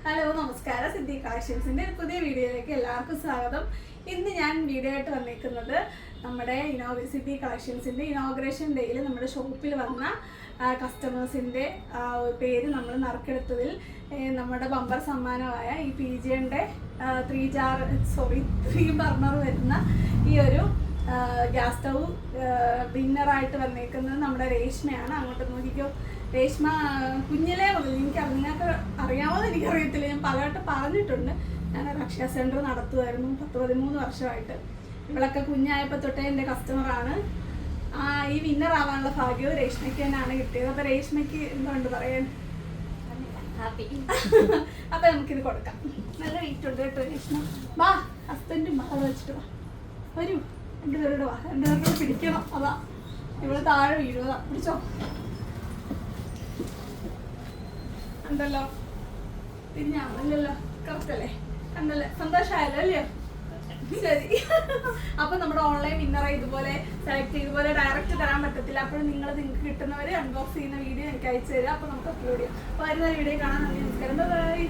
Hello നമസ്കാരം, സിദ്ധി കളക്ഷൻസിൻ്റെ പുതിയ വീഡിയോയിലേക്ക് എല്ലാവർക്കും സ്വാഗതം. ഇന്ന് ഞാൻ വീഡിയോ ആയിട്ട് വന്നിരിക്കുന്നത് നമ്മുടെ സിദ്ധി കളക്ഷൻസിൻ്റെ ഇനോഗ്രേഷൻ ഡേയിൽ നമ്മുടെ ഷോപ്പിൽ വന്ന കസ്റ്റമേഴ്സിൻ്റെ പേര് നമ്മൾ നറുക്കെടുത്തതിൽ നമ്മുടെ ബമ്പർ സമ്മാനമായ ഈ PGയുടെ 3 ബർണർ വരുന്ന ഈ ഒരു ഗ്യാസ് സ്റ്റൗ വിന്നറായിട്ട് വന്നേക്കുന്നത് നമ്മുടെ രേഷ്മയാണ്. അങ്ങോട്ട് നോക്കിക്കോ. രേഷ്മ കുഞ്ഞിലേ മുതൽ നിങ്ങൾക്ക് അറിയാമെന്ന് എനിക്കറിയത്തില്ല, ഞാൻ പലവട്ടം പറഞ്ഞിട്ടുണ്ട്. ഞാൻ രക്ഷാ സെൻറ്റർ നടത്തുമായിരുന്നു 10-13 വർഷമായിട്ട്. ഇവളൊക്കെ കുഞ്ഞായപ്പോൾ തൊട്ടേ എൻ്റെ കസ്റ്റമറാണ്. ഈ വിന്നർ ആവാനുള്ള ഭാഗ്യവും രേഷ്മയ്ക്ക് തന്നെയാണ് കിട്ടിയത്. അപ്പോൾ രേഷ്മയ്ക്ക് എന്തുകൊണ്ട് പറയാൻ ഹാപ്പി. അപ്പം നമുക്കിത് കൊടുക്കാം. നല്ല വെയിറ്റ് ഉണ്ട് കേട്ടോ രേഷ്മ. വാ, ഹസ്ബൻഡും അത് വെച്ചിട്ട് വാ, വരൂ. രണ്ടുപേരോട് വാ, രണ്ടുപേരോട് പിടിക്കണം. അതാ ഇവിടെ താഴെ വീഴുക. പിടിച്ചോ. ഉണ്ടല്ലോ, തിരിഞ്ഞാണല്ലോ. കറക്റ്റല്ലേ? കണ്ടല്ലേ? സന്തോഷമായല്ലോ അല്ലയോ? ശരി. അപ്പൊ നമ്മുടെ ഓൺലൈൻ വിന്നറെ ഇതുപോലെ സെലക്ട് ഇതുപോലെ ഡയറക്റ്റ് തരാൻ പറ്റത്തില്ല. അപ്പോഴും നിങ്ങൾക്ക് കിട്ടുന്നവരെ അൺബോക്സ് ചെയ്യുന്ന വീഡിയോ എനിക്ക് അയച്ചു തരിക. അപ്പൊ നമുക്ക് അപ്ലോഡ് ചെയ്യാം. അപ്പൊ വരുന്ന വീഡിയോ കാണാൻ നന്ദി, നമസ്കാരം, ബൈ.